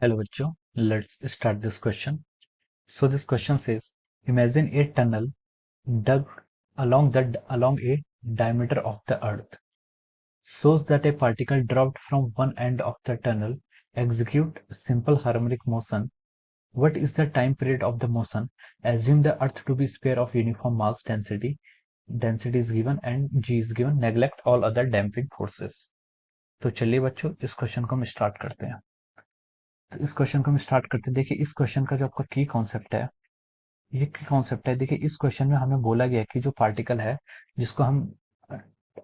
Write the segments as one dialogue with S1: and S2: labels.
S1: Hello बच्चों, let's start this question. So this question says, imagine a tunnel dug along a diameter of the earth. Shows that a particle dropped from one end of the tunnel execute simple harmonic motion. What is the time period of the motion? Assume the earth to be sphere of uniform mass density. Density is given and g is given. Neglect all other damping forces. तो चलिए बच्चों इस question को हम start करते हैं। तो इस क्वेश्चन को हम स्टार्ट करते हैं। देखिए इस क्वेश्चन का जो आपका की कॉन्सेप्ट है, ये की कॉन्सेप्ट है। देखिए इस क्वेश्चन में हमें बोला गया है कि जो पार्टिकल है जिसको हम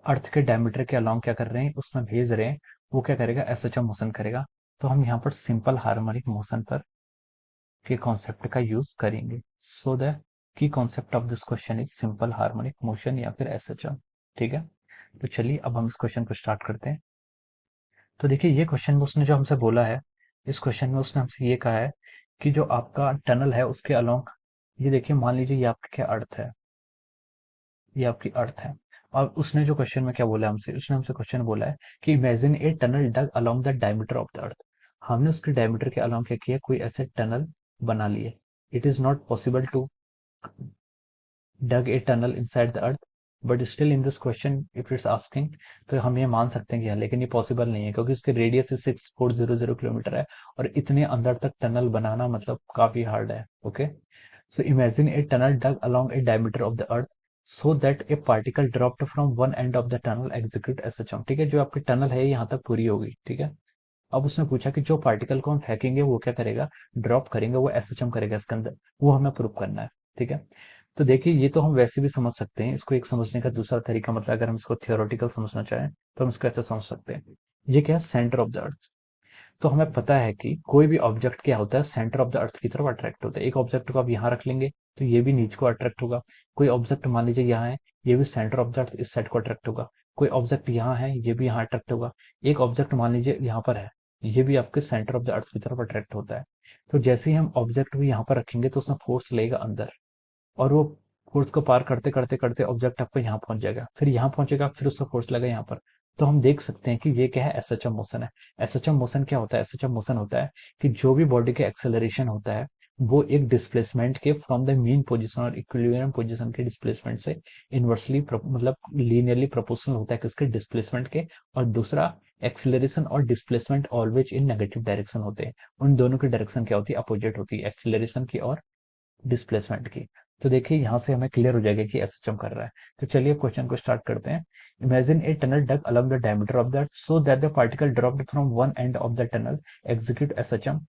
S1: अर्थ के डायमीटर के अलोंग क्या कर रहे हैं उसमें भेज रहे हैं, वो क्या करेगा, एसएचएम मोशन करेगा। तो हम यहाँ पर सिंपल हार्मोनिक मोशन पर के कॉन्सेप्ट का यूज करेंगे। So the key concept of this question is simple harmonic motion या फिर एसएचएम। ठीक है, तो चलिए अब हम इस क्वेश्चन को स्टार्ट करते हैं। तो देखिए ये क्वेश्चन में उसने जो हमसे बोला है, इस क्वेश्चन में उसने हमसे ये कहा है कि जो आपका टनल है उसके अलोंग, ये देखिए मान लीजिए ये आपकी क्या अर्थ है, ये आपकी अर्थ है। और उसने जो क्वेश्चन में क्या बोला हमसे, उसने हमसे क्वेश्चन बोला है कि imagine a tunnel dug along the diameter of the earth. हमने उसके डायमीटर के अलोंग क्या किया, कोई ऐसे टनल बना लिए। It is not possible to dug a tunnel inside the earth, but still in this question if it's asking, तो हम ये मान सकते हैं कि हाँ, लेकिन ये पॉसिबल नहीं है क्योंकि इसके रेडियस 6400 किलोमीटर है और इतने अंदर तक टनल बनाना मतलब काफी हार्ड है। Okay, so imagine a tunnel dug along a diameter of the earth so that a particle dropped from one end of the tunnel execute SHM। ठीक है, जो आपकी टनल है यहाँ तक पूरी होगी। ठीक है, अब उसने पूछा कि जो पार्टिकल को हम फेंकेंगे वो क्या करेगा, ड्रॉप करेंगे, वो एसएचएम करेगा इसके अंदर, वो हमें प्रूव करना है। ठीक है, तो देखिए ये तो हम वैसे भी समझ सकते हैं इसको। एक समझने का दूसरा तरीका, मतलब अगर हम इसको थियोरेटिकल समझना चाहें तो हम इसको ऐसे समझ सकते हैं। ये क्या है, सेंटर ऑफ द अर्थ। तो हमें पता है कि कोई भी ऑब्जेक्ट क्या होता है, सेंटर ऑफ द अर्थ की तरफ अट्रैक्ट होता है। एक ऑब्जेक्ट को आप यहाँ रख लेंगे तो ये भी नीचे को अट्रैक्ट होगा। कोई ऑब्जेक्ट मान लीजिए यहाँ है, ये भी सेंटर ऑफ द अर्थ इस साइड को अट्रैक्ट होगा। कोई ऑब्जेक्ट यहाँ है, ये भी यहाँ अट्रैक्ट होगा। एक ऑब्जेक्ट मान लीजिए यहाँ पर है, ये भी आपके सेंटर ऑफ द अर्थ की तरफ अट्रैक्ट होता है। तो जैसे ही हम ऑब्जेक्ट भी यहाँ पर रखेंगे तो उसमें फोर्स लगेगा अंदर, और वो फोर्स को पार करते करते करते ऑब्जेक्ट आपको यहाँ पहुंच जाएगा, फिर यहाँ पहुंचेगा, फिर उससे फोर्स लगा यहाँ पर। तो हम देख सकते हैं कि ये क्या है, एसएचएम मोशन है। एसएचएम मोशन क्या होता है, एसएचएम मोशन होता है कि जो भी बॉडी के एक्सेलरेशन होता है वो एक डिस्प्लेसमेंट के फ्रॉम द मीन पोजीशन और इक्विलिब्रियम पोजीशन के डिस्प्लेसमेंट से इनवर्सली मतलब लीनियरली प्रोपोर्शनल होता है किसके, डिस्प्लेसमेंट के। और दूसरा, एक्सेलरेशन और displacement always in negative direction होते हैं। उन दोनों की डायरेक्शन क्या होती है, अपोजिट होती है, एक्सेलरेशन की और डिस्प्लेसमेंट की। तो देखिए यहाँ से हमें क्लियर हो जाएगा कि एसएचएम कर रहा है। तो चलिए क्वेश्चन को स्टार्ट करते हैं। Imagine a tunnel dug along the diameter of the earth so that the particle dropped from one end of the tunnel execute SHM.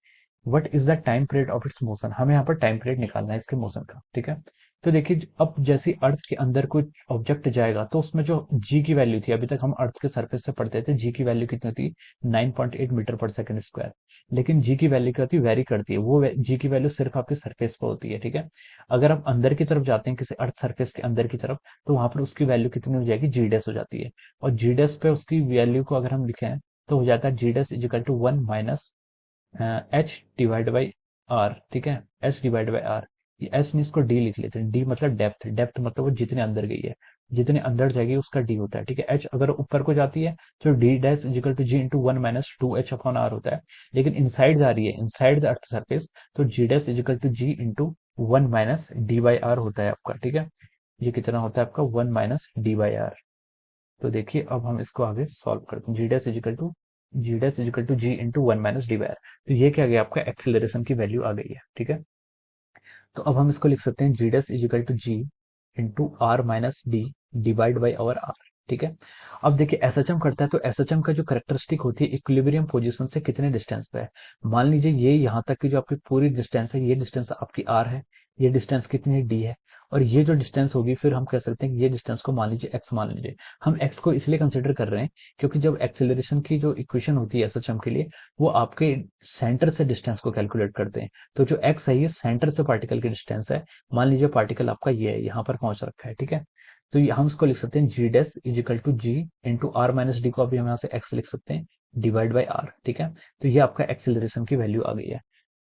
S1: What is the time period of its motion. हमें यहाँ पर time period निकालना है इसके motion का। ठीक है, तो देखिए अब जैसे अर्थ के अंदर कोई ऑब्जेक्ट जाएगा तो उसमें जो जी की वैल्यू थी, अभी तक हम अर्थ के सरफेस से पढ़ते थे, जी की वैल्यू कितनी थी, 9.8 मीटर पर सेकंड स्क्वायर। लेकिन जी की वैल्यू क्या होती है, वेरी करती है। वो जी की वैल्यू सिर्फ आपके सरफेस पर होती है। ठीक है, अगर आप अंदर की तरफ जाते हैं किसी अर्थ सरफेस के अंदर की तरफ, तो वहां पर उसकी वैल्यू कितनी हो जाएगी, जी डैश हो जाती है। और जी डैश पे उसकी वैल्यू को अगर हम लिखें तो हो जाता है G dash equal to 1 minus H divide by R. ठीक है, H divide by R. H में इसको डी लिख लेते हैं, डी मतलब डेप्थ, डेप्थ मतलब वो जितने अंदर गई है, जितने अंदर जाएगी उसका डी होता है। ठीक है, एच अगर ऊपर को जाती है तो D dash equal to G into 1 minus 2 H upon R होता है। लेकिन इनसाइड जा रही है, इनसाइड द अर्थ सरफेस, तो G dash equal to G into 1 minus D by R होता है आपका। ठीक है, ये कितना होता है आपका, 1 माइनस डी बाई आर। तो देखिए अब हम इसको आगे सॉल्व करते हैं। G dash equal to G into 1 minus D by R. तो ये क्या आ गया, आपका एक्सेलरेशन की वैल्यू आ गई है। ठीक है, तो अब हम इसको लिख सकते हैं G dash equal to G into R minus D divide by our R. ठीक है, अब देखिए एसएचएम करता है तो एसएचएम का जो करेक्टरिस्टिक होती है, इक्विलिब्रियम पोजीशन से कितने डिस्टेंस पे है। मान लीजिए ये यहाँ तक की जो आपकी पूरी डिस्टेंस है, ये डिस्टेंस आपकी आर है, ये डिस्टेंस कितनी डी है, और ये जो डिस्टेंस होगी फिर हम कह सकते हैं कि ये डिस्टेंस को मान लीजिए एक्स मान लीजिए। हम एक्स को इसलिए कंसिडर कर रहे हैं क्योंकि जब एक्सेलरेशन की जो इक्वेशन होती है एसएचएम के लिए, वो आपके सेंटर से डिस्टेंस को कैलकुलेट करते हैं। तो जो एक्स है ये सेंटर से पार्टिकल की डिस्टेंस है। मान लीजिए पार्टिकल आपका ये है, यहाँ पर पहुंच रखा है। ठीक है, तो हम इसको लिख सकते हैं G dash equal to G into R minus D, को अभी हम यहाँ से एक्स लिख सकते हैं, डिवाइड बाई आर। ठीक है, तो ये आपका एक्सेलरेशन की वैल्यू आ गई है।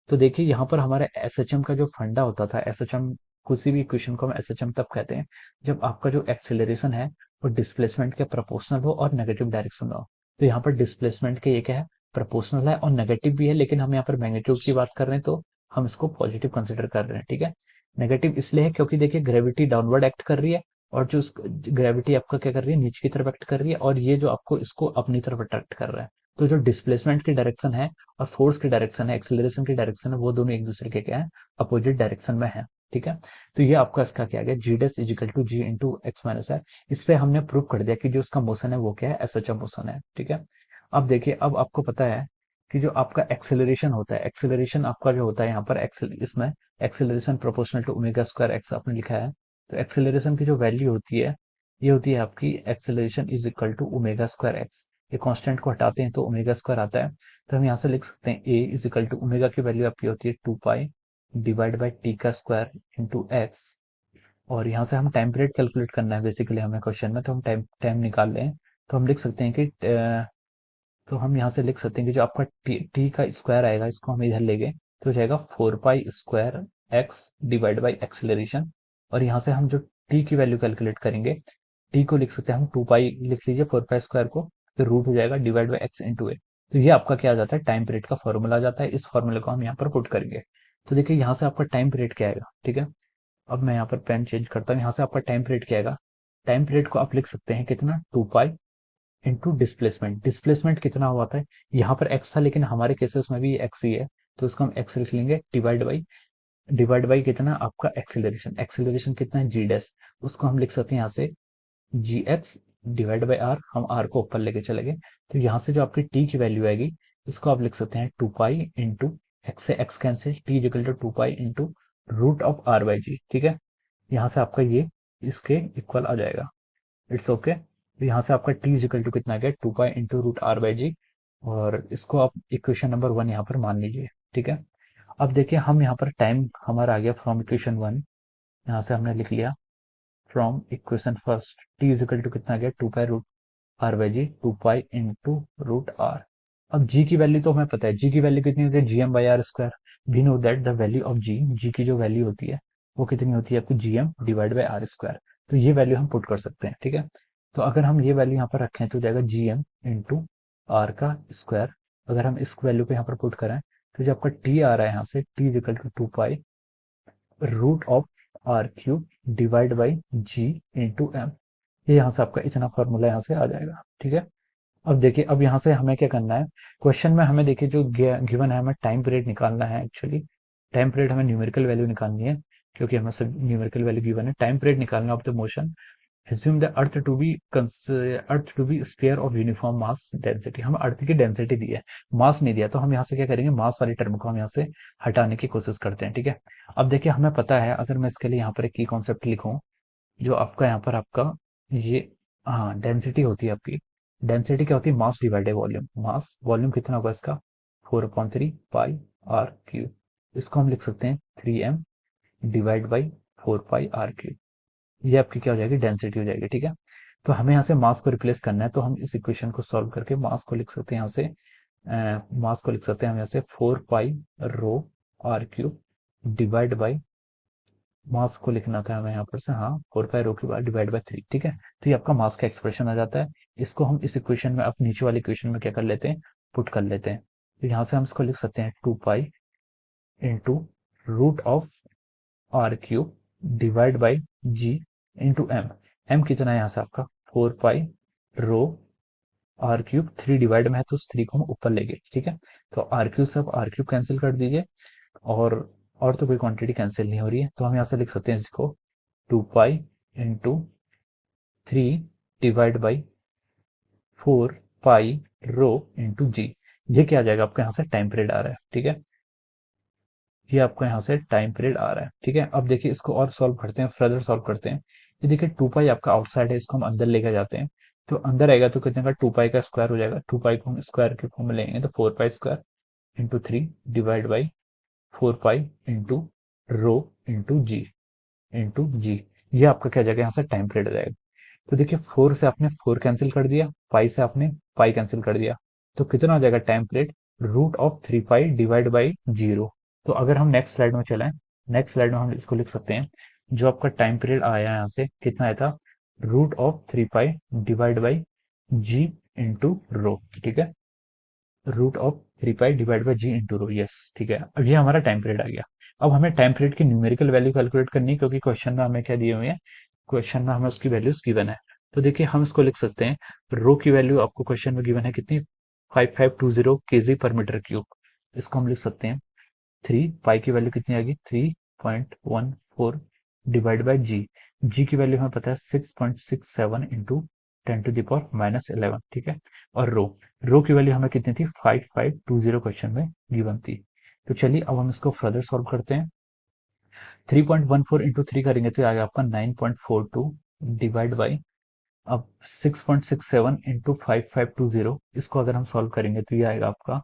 S1: तो देखिए यहाँ पर हमारा एसएचएम का जो फंडा होता था, एसएचएम, किसी भी इक्वेशन को हम एसएचएम तब कहते हैं जब आपका जो एक्सेलरेशन है वो डिस्प्लेसमेंट के प्रोपोर्शनल हो और नेगेटिव डायरेक्शन में हो। तो यहाँ पर डिस्प्लेसमेंट के ये क्या है, प्रोपोर्शनल है और नेगेटिव भी है, लेकिन हम यहाँ पर मैग्नीट्यूड की बात कर रहे हैं तो हम इसको पॉजिटिव कंसिडर कर रहे हैं, ठीक है। नेगेटिव इसलिए है क्योंकि देखिए ग्रेविटी डाउनवर्ड एक्ट कर रही है, और जो ग्रेविटी आपका क्या कर रही है, नीचे की तरफ एक्ट कर रही है, और ये जो आपको इसको अपनी तरफ अट्रैक्ट कर रहा है। तो जो डिस्प्लेसमेंट की डायरेक्शन है और फोर्स की डायरेक्शन है, एक्सेलरेशन की डायरेक्शन है, वो दोनों एक दूसरे के क्या है, अपोजिट डायरेक्शन में है, ठीक है। तो ये आपका इसका क्या गया, G dash equal to G into X minus है। इससे हमने प्रूव कर दिया कि जो इसका मोशन है वो क्या है, एसएच मोशन है, ठीक है। अब देखिए, अब आपको पता है कि जो आपका एक्सेलरेशन होता है, एक्सेलरेशन आपका जो होता है यहाँ पर एक्सेल, इसमें acceleration proportional to omega square X आपने लिखा है। तो एक्सेलरेशन की जो वैल्यू होती है, ये होती है आपकी acceleration is equal to omega square X. ये कांस्टेंट को हटाते हैं तो ओमेगा स्क्वायर आता है। तो हम यहाँ से लिख सकते हैं ए इज इक्वल टू ओमेगा की वैल्यू आपकी होती है 2 पाई डिवाइड बाई टी का स्क्वायर इंटू एक्स। और यहाँ से हम टाइम पीरियड कैलकुलेट करना है बेसिकली हमें क्वेश्चन में, तो हम टाइम टाइम निकाल लें। तो हम लिख सकते हैं कि तो हम यहाँ से लिख सकते हैं कि जो आपका टी का स्क्वायर आएगा, इसको हम इधर ले गए तो हो जाएगा 4 pi square x divide by acceleration. और यहाँ से हम जो टी की वैल्यू कैलकुलेट करेंगे, टी को लिख सकते हैं हम 2 पाई लिख लीजिए, 4 पाई स्क्वायर को, फिर रूट हो जाएगा डिवाइड बाई एक्स इंटू ए। तो ये आपका क्या आ जाता है, टाइम पीरियड का फॉर्मूला आ जाता है। इस फॉर्मूले को हम यहाँ पर पुट करेंगे। तो देखिए यहाँ से आपका टाइम पीरियड क्या आएगा, ठीक है। अब मैं यहाँ पर पेन चेंज करता हूँ, यहाँ से आपका टाइम पीरियड क्या आएगा। टाइम पीरियड को आप लिख सकते हैं कितना, 2 पाई इंटू डिस्प्लेसमेंट। डिस्प्लेसमेंट कितना हुआ था, यहाँ पर एक्स था लेकिन हमारे केसेस में भी एक्स ही है, तो उसको हम एक्स लिख लेंगे, डिवाइड बाई कितना आपका एक्सेलरेशन, एक्सेलरेशन कितना है जी डैश, उसको हम लिख सकते हैं यहाँ से जी एक्स डिवाइड बाई आर, हम आर को ऊपर लेके चले गए। तो यहाँ से जो आपकी टी की वैल्यू आएगी, इसको आप लिख सकते हैं 2 पाई इंटू एक्स से X cancel, T equal to 2 pi into root of R by G, ठीक है। यहाँ से आपका ये इसके इक्वल आ जाएगा, इट्स ओके। तो यहाँ से आपका टी इक्वल टू कितना आ गया, 2 pi into root R by G. और इसको आप इक्वेशन नंबर 1 यहाँ पर मान लीजिए, ठीक है। अब देखिए हम यहाँ पर टाइम हमारा आ गया फ्रॉम इक्वेशन 1, यहाँ से हमने लिख लिया from equation first, T equal to कितना आ गया, 2 pi root R by G, 2 pi into root R. अब जी की वैल्यू तो हमें पता है, जी की वैल्यू कितनी होती है, G M by R square. We know that the value of G, G की जो वैल्यू होती है वो कितनी होती है आपकी, G M divide by R square. तो ये वैल्यू हम पुट कर सकते हैं, ठीक है। तो अगर हम ये वैल्यू यहाँ पर रखें तो हो जाएगा जी एम इंटू आर का स्क्वायर। अगर हम इस वैल्यू को यहाँ पर पुट करें तो जो आपका टी आ रहा है यहाँ से, T equal to 2 pi root of R cube divide by G into M. ये यहाँ से आपका इतना फॉर्मूला यहाँ से आ जाएगा, ठीक है। अब देखिए, अब यहाँ से हमें क्या करना है, क्वेश्चन में हमें देखिए जो गिवन है, हमें टाइम पीरियड निकालना है। एक्चुअली टाइम पीरियड हमें न्यूमेरिकल वैल्यू निकालनी है, क्योंकि हमें सब न्यूमेरिकल वैल्यू गिवन है। टाइम पीरियड निकालना of the motion, assume the earth to be sphere of uniform mass density। हम अर्थ की डेंसिटी दी है, मास नहीं दिया, तो हम यहाँ से क्या करेंगे, मास वाली टर्म को हम यहाँ से हटाने की कोशिश करते हैं, ठीक है। अब देखिए हमें पता है, अगर मैं इसके लिए यहाँ पर एक की कॉन्सेप्ट लिखूं, जो आपका यहाँ पर आपका ये, हाँ, डेंसिटी होती है आपकी। डेंसिटी क्या होती है, mass divided volume. Mass volume कितना होगा इसका, 4/3 पाई आर क्यूब। इसको हम लिख सकते हैं 3m divide by 4 pi R cube. ये आपकी क्या हो जाएगी, डेंसिटी हो जाएगी, ठीक है। तो हमें यहाँ से मास को रिप्लेस करना है, तो हम इस इक्वेशन को सॉल्व करके मास को लिख सकते हैं, यहाँ से मास को लिख सकते हैं हम यहाँ से 4 pi rho R cube divide by, मास को लिखना था हमें यहाँ पर से, हाँ, 4 pi row cube divide by 3, ठीक है। तो ये आपका मास का एक्सप्रेशन आ जाता है। इसको हम इस इक्वेशन में, अब नीचे वाली इक्वेशन में क्या कर लेते हैं, पुट कर लेते हैं। तो यहाँ से हम इसको लिख सकते हैं 2 pi into root of R cube divide by G into M. M कितना है यहाँ से आपका, 4 pi rho R cube, 3 divide में है तो उस 3 को हम ऊपर ले गए, ठीक है। तो आर क्यूब से आप आर क्यूब कैंसिल कर दीजिए, और और तो कोई क्वांटिटी कैंसिल नहीं हो रही है, तो हम यहाँ से लिख सकते हैं इसको 2 pi into 3 divide by 4 pi rho into G. ये क्या आ जाएगा आपका, यहाँ से टाइम पीरियड आ रहा है, ठीक है। ये आपको यहाँ से टाइम पीरियड आ रहा है, ठीक है। अब देखिए इसको और सॉल्व करते हैं, फर्दर सॉल्व करते हैं। ये देखिए 2 पाई आपका आउटसाइड है, इसको हम अंदर लेकर जाते हैं। तो अंदर आएगा तो कितने का, 2 पाई का स्क्वायर हो जाएगा। 2 पाई को हम स्क्वायर के फॉर्म में लेंगे तो 4 pi square into 3 divide by 4 pi into rho into G. ये आपका क्या जाएगा, यहाँ से टाइम पीरियड आ जाएगा। तो देखिए 4 से आपने 4 कैंसिल कर दिया, पाई से आपने पाई कैंसिल कर दिया, तो कितना हो जाएगा time period, √3 pi divide by 0। तो अगर हम नेक्स्ट स्लाइड में चलें, नेक्स्ट स्लाइड में हम इसको लिख सकते हैं, जो आपका टाइम पीरियड आया यहाँ से कितना आया था, √3 pi divide by G into rho, ठीक है। Root of 3 pi divide by G into rho. Yes, ठीक है, अब ये हमारा टाइम पीरियड आ गया। अब हमें टाइम पीरियड की न्यूमेरिकल वैल्यू कैलकुलेट करनी है, क्योंकि क्वेश्चन में हमें क्या दिए हुए हैं, क्वेश्चन में हमें उसकी वैल्यूज गिवन है। तो देखिए हम इसको लिख सकते हैं, रो की वैल्यू आपको क्वेश्चन में गिवन है कितनी, 5520 केजी पर मीटर क्यूब। इसको हम लिख सकते हैं 3 पाई की वैल्यू कितनी आएगी, 3.14 डिवाइड बाई जी। जी की वैल्यू हमें पता है 6.67 इंटू 10⁻11, ठीक है। और रो की वैल्यू हमें कितनी थी, 5520 क्वेश्चन में गिवन थी। तो चलिए अब हम इसको फर्दर सॉल्व करते हैं। 3.14 इंटू 3 करेंगे तो ये आएगा आपका 9.42 डिवाइड बाई, अब 6.67 इंटू 5520, इसको अगर हम सॉल्व करेंगे तो ये आएगा आपका,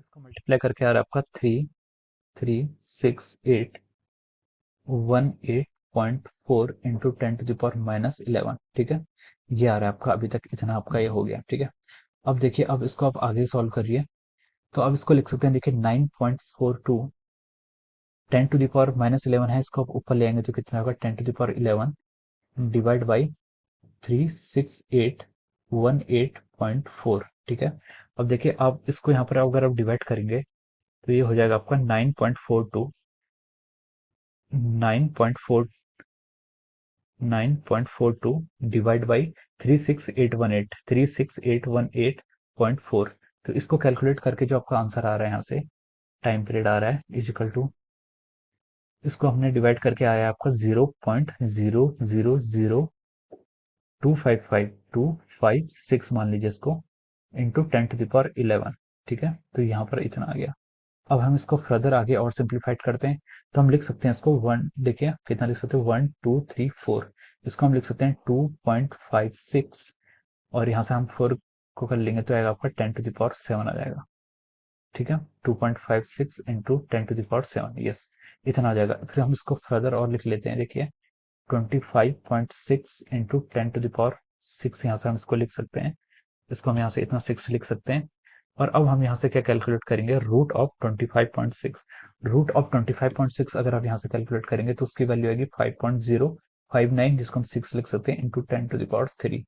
S1: इसको मल्टीप्लाई करके आ रहा है आपका 3.36818.4 इंटू 10⁻11, ठीक है। ये आ रहा है आपका, अभी तक इतना आपका ये हो गया, ठीक है। अब देखिए, अब इसको आप आगे सॉल्व करिए। तो अब इसको लिख सकते हैं, देखिए 9.42 10⁻11 है, इसको आप ऊपर ले आएंगे तो कितना होगा, 10⁻11 डिवाइड बाई 36818.4, ठीक है। अब देखिए आप इसको यहाँ पर अगर आप डिवाइड करेंगे तो ये हो जाएगा आपका 9.42 डिवाइड बाई 36818 तो इसको कैलकुलेट करके जो आपका आंसर आ रहा है यहाँ से, टाइम पीरियड आ रहा है इजिकल टू, इसको हमने डिवाइड करके आया आपका 0.000255 मान लीजिए इसको, इंटू 10⁻11, ठीक है। तो यहाँ पर इतना आ गया। अब हम इसको फर्दर आगे और सिंप्लीफाइड करते हैं, तो हम लिख सकते हैं इसको वन, देखिए कितना लिख सकते हैं, 1 2 3 4, इसको हम लिख सकते हैं 2.56, और यहाँ से हम 4 को कर लेंगे तो आएगा आपका 10⁻7 आ जाएगा, ठीक है। 2.56 इंटू 10⁻7, यस, इतना आ जाएगा। फिर हम इसको फर्दर और लिख लेते हैं, देखिए 25.6 इंटू 10⁻6, यहाँ से हम इसको लिख सकते हैं, इसको हम यहाँ से इतना 6 लिख सकते हैं। और अब हम यहाँ से क्या कैलकुलेट करेंगे, रूट ऑफ 25.6, रूट ऑफ 25.6 अगर आप यहाँ से कैलकुलेट करेंगे तो उसकी वैल्यू आएगी 5.059, जिसको हम 6 लिख सकते हैं इंटू 10⁻3।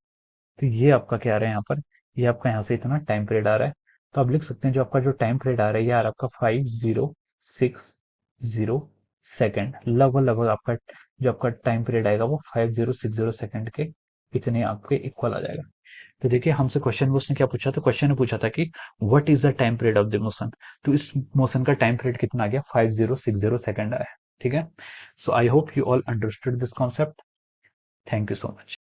S1: तो ये आपका क्या आ रहा है यहाँ पर, ये आपका यहाँ से इतना टाइम पीरियड आ रहा है। तो आप लिख सकते हैं जो आपका जो टाइम पीरियड आ रहा है, ये आ रहा है आपका 5060 सेकेंड, लगभग लगभग आपका जो आपका टाइम पीरियड आएगा वो 5060 सेकेंड के इतने आपके इक्वल आ जाएगा। तो देखिए हमसे क्वेश्चन में उसने क्या पूछा था, क्वेश्चन ने पूछा था कि what is the time period of the motion. तो इस मोशन का टाइम पीरियड कितना आ गया, 5060 सेकेंड आया, ठीक है। So I hope you all understood this concept. Thank you so much.